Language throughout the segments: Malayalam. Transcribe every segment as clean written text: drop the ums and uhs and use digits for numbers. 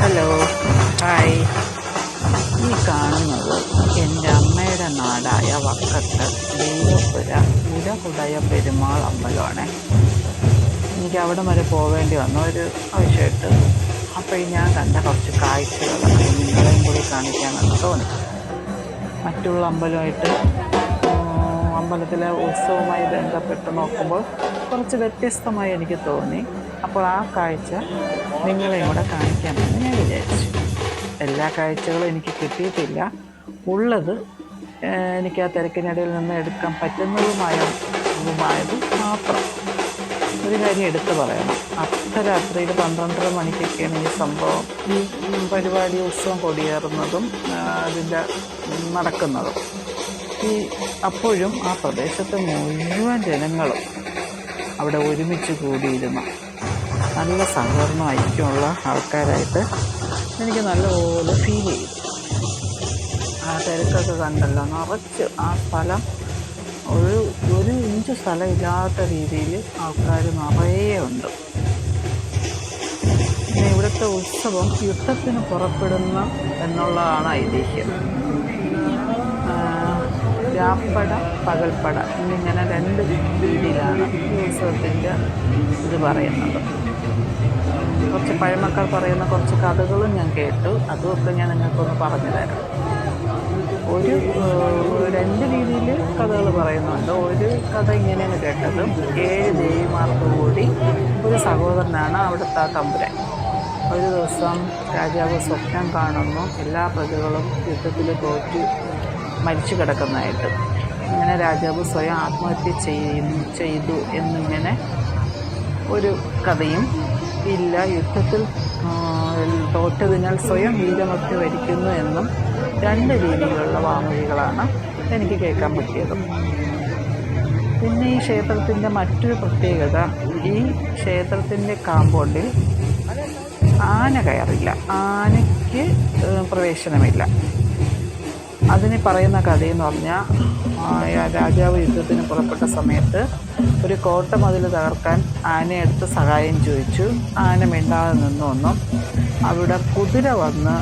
Hello, hi. ഈ കാണുന്നത് എൻ്റെ അമ്മയുടെ നാടായ വക്കത്ത് ദൈവപുര ഉരഹുടയ പെരുമാൾ അമ്പലമാണ്. എനിക്ക് അവിടെ വരെ പോവേണ്ടി വന്നു ഒരു ആവശ്യമായിട്ട്. അപ്പോൾ ഞാൻ കണ്ട കുറച്ച് കാഴ്ചകളൊക്കെ നിങ്ങളെയും കൂടി കാണിക്കാമെന്ന് തോന്നി. മറ്റുള്ള അമ്പലമായിട്ട് അമ്പലത്തിലെ ഉത്സവവുമായി ബന്ധപ്പെട്ട് നോക്കുമ്പോൾ കുറച്ച് വ്യത്യസ്തമായി എനിക്ക് തോന്നി. അപ്പോൾ ആ കാഴ്ച നിങ്ങളെയും കൂടെ കാണിക്കാമെന്ന് ഞാൻ വിചാരിച്ചു. എല്ലാ കാഴ്ചകളും എനിക്ക് കിട്ടിയിട്ടില്ല. ഉള്ളത് എനിക്ക് ആ തിരക്കിനിടയിൽ നിന്ന് എടുക്കാൻ പറ്റുന്നതുമായത് മാത്രം ഒരു കാര്യം എടുത്തു പറയണം. അർദ്ധരാത്രിയിൽ 12:30 മണിക്കൊക്കെയാണ് ഈ സംഭവം, ഈ പരിപാടി ഉത്സവം കൊടിയേറുന്നതും അതിൻ്റെ നടക്കുന്നതും. അപ്പോഴും ആ പ്രദേശത്തെ മുഴുവൻ ജനങ്ങളും അവിടെ ഒരുമിച്ച് കൂടിയിരുന്നു. നല്ല സഹകരണമായിരിക്കുമുള്ള ആൾക്കാരായിട്ട് എനിക്ക് നല്ലപോലെ ഫീൽ ചെയ്തു. ആ തിരക്കൊക്കെ കണ്ടല്ലോ, നിറച്ച് ആ സ്ഥലം ഒരു ഇഞ്ച് സ്ഥലമില്ലാത്ത രീതിയിൽ ആൾക്കാർ നിറയെ ഉണ്ട്. പിന്നെ ഇവിടുത്തെ ഉത്സവം യുദ്ധത്തിന് പുറപ്പെടുന്ന എന്നുള്ളതാണ് ഐതിഹ്യം. രാപ്പട, പകൽപ്പട എന്നിങ്ങനെ 2 രീതിയിലാണ് ഈ ഉത്സവത്തിൻ്റെ ഇത് പറയുന്നത്. കുറച്ച് പഴമക്കാർ പറയുന്ന കുറച്ച് കഥകളും ഞാൻ കേട്ടു. അതുമൊക്കെ ഞാൻ നിങ്ങൾക്കൊന്ന് പറഞ്ഞു തരാം. 2 രീതിയിൽ കഥകൾ പറയുന്നുണ്ട്. ഒരു കഥ ഇങ്ങനെയാണ് കേട്ടത്. 7 ദേവിമാർക്ക് കൂടി ഒരു സഹോദരനാണ് അവിടുത്തെ ആ തമ്പുരാൻ. ഒരു ദിവസം രാജാവ് സ്വപ്നം കാണുന്നു, എല്ലാ പ്രജകളും യുദ്ധത്തിൽ തോറ്റ് മരിച്ചു കിടക്കുന്നതായിട്ട്. ഇങ്ങനെ രാജാവ് സ്വയം ആത്മഹത്യ ചെയ്തു എന്നിങ്ങനെ ഒരു കഥയും ഇല്ല, യുദ്ധത്തിൽ തോറ്റതിനാൽ സ്വയം വീരമൃത്യു വരിക്കുന്നു എന്നും 2 രീതിയിലുള്ള വാമൊഴികളാണ് എനിക്ക് കേൾക്കാൻ പറ്റിയത്. പിന്നെ ഈ ക്ഷേത്രത്തിൻ്റെ മറ്റൊരു പ്രത്യേകത, ഈ ക്ഷേത്രത്തിൻ്റെ കാമ്പൗണ്ടിൽ ആന കയറില്ല, ആനയ്ക്ക് പ്രവേശനമില്ല. അതിന് പറയുന്ന കഥയെന്ന് പറഞ്ഞാൽ, രാജാവ് യുദ്ധത്തിന് പുറപ്പെട്ട സമയത്ത് ഒരു കോട്ട മതിൽ തകർക്കാൻ ആനയെടുത്ത് സഹായം ചോദിച്ചു. ആന മിണ്ടാതെ നിന്നൊന്നും അവിടെ കുതിര വന്ന്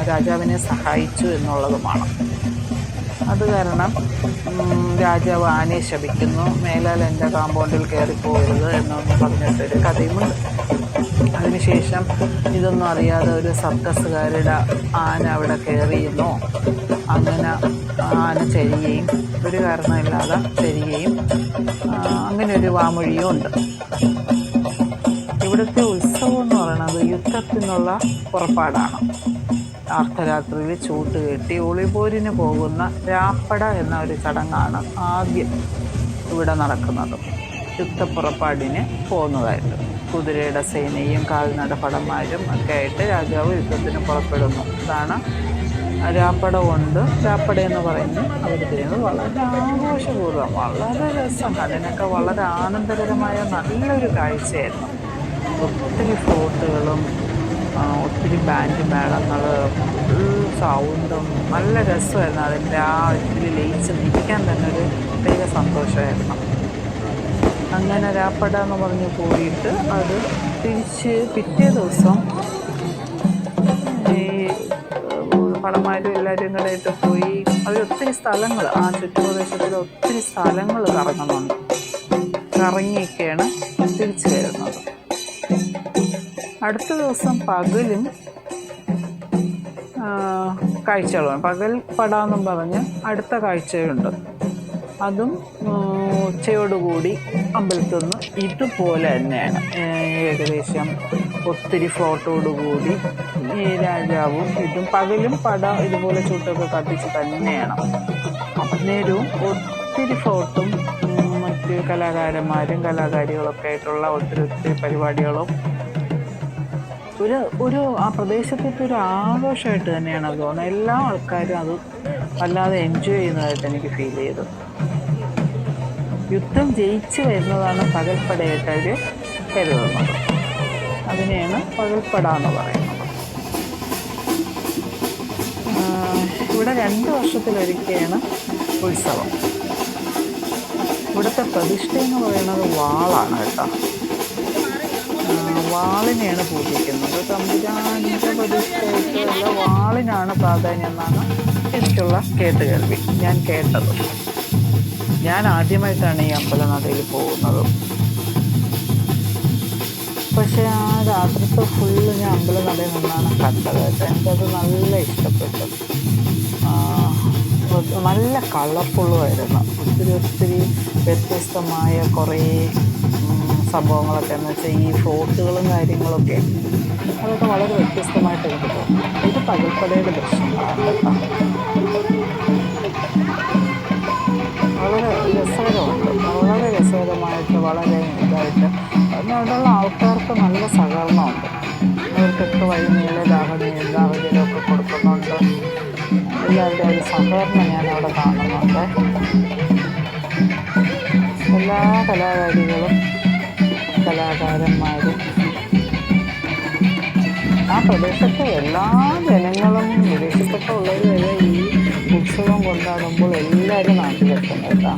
രാജാവിനെ സഹായിച്ചു എന്നുള്ളതുമാണ്. അത് കാരണം രാജാവ് ആനയെ ശപിക്കുന്നു, മേലാൽ എൻ്റെ കാമ്പൗണ്ടിൽ കയറിപ്പോകരുത് എന്നൊന്നും പറഞ്ഞിട്ടൊരു കഥയുമുണ്ട്. അതിനുശേഷം ഇതൊന്നും അറിയാതെ ഒരു സർക്കസുകാരുടെ ആന അവിടെ കയറിയെന്നോ, അങ്ങനെ ആന ചരിയുകയും, ഒരു കാരണമില്ലാതെ ചരിയുകയും, അങ്ങനെ ഒരു വാമൊഴിയും ഉണ്ട്. ഇവിടുത്തെ ഉത്സവം എന്ന് പറയുന്നത് യുദ്ധത്തിനുള്ള പുറപ്പാടാണ്. അർദ്ധരാത്രിയിൽ ചൂട്ടുകെട്ടി ഒളിപോരിന് പോകുന്ന രാപ്പട എന്ന ഒരു ചടങ്ങാണ് ആദ്യം ഇവിടെ നടക്കുന്നത്. യുദ്ധപ്പുറപ്പാടിന് പോകുന്നതായിട്ട് കുതിരയുടെ സേനയും കാൽനട ഭടന്മാരും ഒക്കെ ആയിട്ട് രാജാവ് യുദ്ധത്തിന് പുറപ്പെടുന്നു. ഇതാണ് രാപ്പട കൊണ്ട്, രാപ്പട എന്ന് പറഞ്ഞ് അവർ ചെയ്യുന്നത്. വളരെ ആഘോഷപൂർവ്വം, വളരെ രസം, അതിനൊക്കെ വളരെ ആനന്ദകരമായ നല്ലൊരു കാഴ്ചയായിരുന്നു. ഒത്തിരി ഫ്ലോട്ടുകളും ഒത്തിരി ബാൻഡ് മേളങ്ങൾ, ഫുൾ സൗണ്ടും, നല്ല രസമായിരുന്നു. അതിൻ്റെ ആ ഇതിൽ ലയിച്ച് നിൽക്കാൻ തന്നെ ഒരു പ്രത്യേക സന്തോഷമായിരുന്നു. അങ്ങനെ രാപ്പട എന്ന് പറഞ്ഞ് പോയിട്ട് അത് തിരിച്ച് പിറ്റേ ദിവസം ഈ ഭടന്മാരും എല്ലാവരും കൂടെ ആയിട്ട് പോയി ഒത്തിരി സ്ഥലങ്ങൾ, ആ ചുറ്റുപ്രദേശത്തിൽ ഒത്തിരി സ്ഥലങ്ങൾ കറങ്ങുന്നുണ്ട്. കറങ്ങിയൊക്കെയാണ് തിരിച്ചു വരുന്നത്. അടുത്ത ദിവസം പകലും കാഴ്ചകളുണ്ട്. പകൽ പടാന്നും പറഞ്ഞ് അടുത്ത കാഴ്ചയുണ്ട്. അതും ഉച്ചയോടുകൂടി അമ്പലത്തിൽ നിന്ന് ഇതുപോലെ തന്നെയാണ്. ഏകദേശം ഒത്തിരി ഫ്ലോട്ടോടുകൂടി ഈ രാജാവും ഇതും പകലും പട ഇതുപോലെ ചൂട്ടൊക്കെ കത്തിച്ച് തന്നെയാണ്. അന്നേരവും ഒത്തിരി ഫ്ലോട്ടും മറ്റ് കലാകാരന്മാരും കലാകാരികളൊക്കെ ആയിട്ടുള്ള ഒത്തിരി പരിപാടികളും ഒരു ആ പ്രദേശത്തിൻ്റെ ഒരു ആഘോഷമായിട്ട് തന്നെയാണ് അത് തോന്നുന്നത്. എല്ലാ ആൾക്കാരും അത് വല്ലാതെ എൻജോയ് ചെയ്യുന്നതായിട്ട് എനിക്ക് ഫീൽ ചെയ്തു. യുദ്ധം ജയിച്ച് വരുന്നതാണ് പകൽപ്പടയായിട്ട് അവർ കരുതുന്നത്. അതിനെയാണ് പകൽപ്പട എന്ന് പറയുന്നത്. ഇവിടെ 2 വർഷത്തിലൊരിക്കലാണ് ഉത്സവം. ഇവിടുത്തെ പ്രതിഷ്ഠ എന്ന് പറയുന്നത് വാളാണ് കേട്ടോ. വാളിനെയാണ് പൂജിക്കുന്നത്. തമ്പുരാൻ്റെ പ്രതിഷ്ഠയ്ക്കല്ല, വാളിനാണ് പ്രാധാന്യം എന്നാണ് എനിക്കുള്ള കേട്ടുകേൾവി, ഞാൻ കേട്ടത്. ഞാൻ ആദ്യമായിട്ടാണ് ഈ അമ്പലനടയിൽ പോകുന്നത്. പക്ഷേ ആ രാത്രിത്തെ ഫുള്ള് ഞാൻ അമ്പലനടയിൽ നിന്നാണ് കണ്ടത്. എനിക്കത് നല്ല ഇഷ്ടപ്പെട്ടു. നല്ല കളർഫുള്ളുമായിരുന്നു. ഒത്തിരി വ്യത്യസ്തമായ കുറേ സംഭവങ്ങളൊക്കെ എന്ന് വെച്ചാൽ ഈ ഫ്ലോട്ടുകളും കാര്യങ്ങളൊക്കെ അതൊക്കെ വളരെ വ്യത്യസ്തമായിട്ട് എനിക്ക് തോന്നുന്നു. ഇത് പകൽപ്പടയുടെ ദൃശ്യങ്ങളാണ് കേട്ടോ. വളരെ രസകരമുണ്ട്, വളരെ രസകരമായിട്ട്, വളരെ ഇതായിട്ട് അവിടെയുള്ള ആൾക്കാർക്ക് നല്ല സഹകരണമുണ്ട്. അവർക്കൊക്കെ വൈകുന്നേരം ദാഹജലമൊക്കെ കൊടുക്കുന്നുണ്ട്. എല്ലാവരുടെയും ഒരു സഹകരണം ഞാൻ അവിടെ കാണുന്നുണ്ട്. എല്ലാ കലാകാരികളും കലാകാരന്മാരും ആ പ്രദേശത്തെ എല്ലാ ജനങ്ങളും വിദേശത്തൊക്കെ ഉള്ളവരെ ഈ ഉത്സവം കൊണ്ടാടുമ്പോൾ എല്ലാവരും നാട്ടിലെത്തുന്നതാ.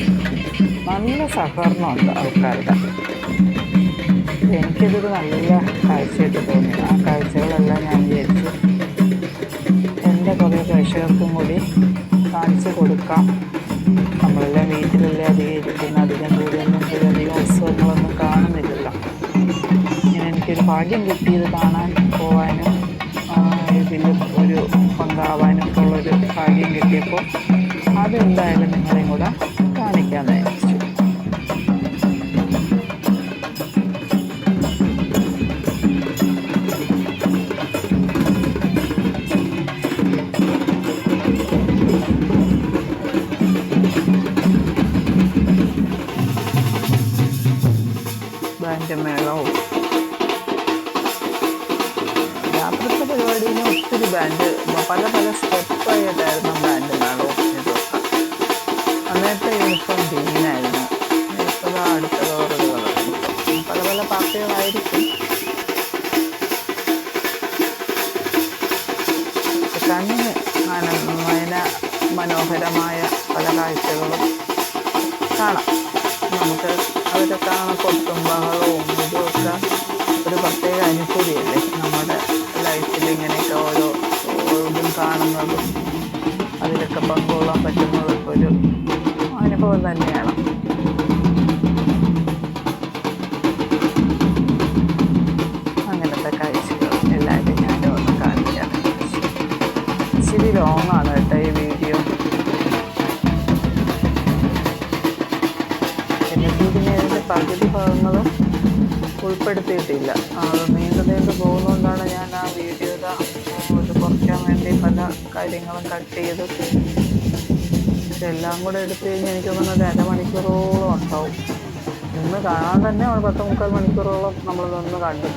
നല്ല സഹകരണമുണ്ട് ആൾക്കാരുടെ. എനിക്കിതൊരു നല്ല കാഴ്ചയായിട്ട് തോന്നി. ആ കാഴ്ചകളെല്ലാം ഞാൻ വിചാരിച്ചു എൻ്റെ കുറേ പ്രേക്ഷകർക്കും കൂടി കാണിച്ചു കൊടുക്കാം. നമ്മളെല്ലാം വീട്ടിലല്ലേ അധികം ഇരിക്കുന്ന, അധികം ഉത്സവങ്ങളൊന്നും കാണുന്നില്ലല്ലോ. ഇങ്ങനെ എനിക്കൊരു ഭാഗ്യം കിട്ടിയത് കാണാൻ പോകാനും ഇതിൽ ഒരു പങ്കാവാനും ഒക്കെ ഉള്ളൊരു ഭാഗ്യം കിട്ടിയപ്പോൾ അതെന്തായാലും നിങ്ങളെയും കൂടെ കാണിക്കാമെന്ന് വിചാരിച്ചു. ബാൻഡ് മേളവും രാത്രിത്തെ പരിപാടിയിൽ ഒത്തിരി ബാൻഡ് പല സ്റ്റെപ്പായിട്ടായിരുന്നു ബാൻഡ് മേളവും ഇതൊക്കെ. അന്നേരത്തെ യൂണിഫോം ഗ്രീനായിരുന്നു. ഇപ്പോൾ അടുത്ത കവറുകൾ പല പാർട്ടികളായിരിക്കും. കണ്ണിന് മനോഹരമായ പല കാഴ്ചകളും കാണാം. നമുക്ക് അതൊക്കെ കാണാൻ കൊട്ടും ബഹളവും ഇതുമൊക്കെ ഒരു പ്രത്യേക അനുഭൂതിയല്ലേ. നമ്മുടെ ലൈഫിൽ ഇങ്ങനെയൊക്കെ ഓരോ ഇതും കാണുന്നതും അതിലൊക്കെ പങ്കുകൊള്ളാൻ പറ്റുന്നതൊക്കെ ഒരു അനുഭവം തന്നെയാണ്. അങ്ങനത്തെ കാഴ്ചകൾ എല്ലാവരും ഞാനും ഒന്ന് കാണിക്കാൻ. ഇച്ചിരി ലോങ്ങാണ് കേട്ടോ ഈ വീഡിയോ. ഇതിൻ്റെ പകുതി ഭാഗങ്ങളും ഉൾപ്പെടുത്തിയിട്ടില്ല. അത് നീണ്ടു പോകുന്നതുകൊണ്ടാണ് ഞാൻ ആ വീഡിയോയുടെ ഇത് കുറയ്ക്കാൻ വേണ്ടി പല കാര്യങ്ങളും കട്ട് ചെയ്ത്. ഇതെല്ലാം കൂടെ എടുത്തു കഴിഞ്ഞാൽ എനിക്ക് തോന്നുന്നത് അരമണിക്കൂറോളം ഉണ്ടാവും. ഇന്ന് കാണാൻ തന്നെ 10-3/4 മണിക്കൂറോളം നമ്മളിതൊന്ന് കണ്ടു.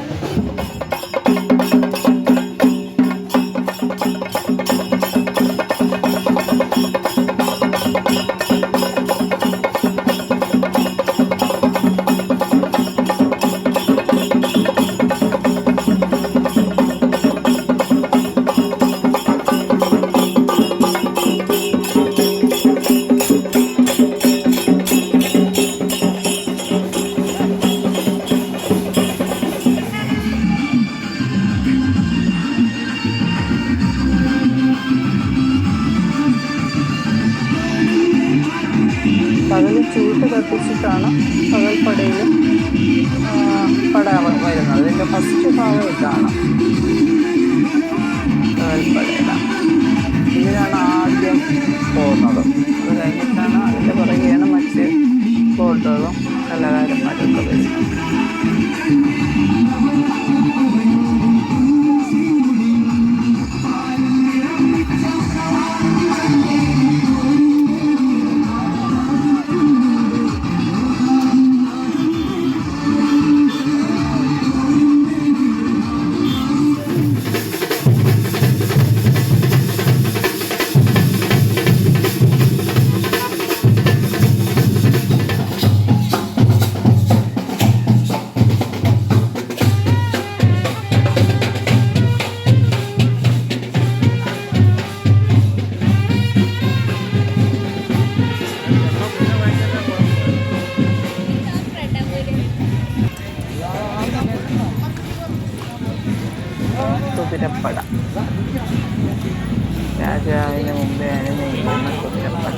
പകൽ ചൂട്ട് കത്തിച്ചിട്ടാണ് പകൽപ്പടയിൽ പട വരുന്നത്. ഇതിൻ്റെ ഫസ്റ്റ് ഭാഗം ഇതാണ് പകൽപ്പടയിലാണ്. ഇതിനാണ് ആദ്യം പോകുന്നത്. അത് കഴിഞ്ഞിട്ടാണ് അതിൻ്റെ പുറകെയാണ് മറ്റ് ബോട്ടുകളും കലാകാരന്മാരൊക്കെ വരുന്നത്. കുതിരപ്പട. രാജാവിന് മുമ്പേ അണിനിരക്കുന്ന കുതിരപ്പട.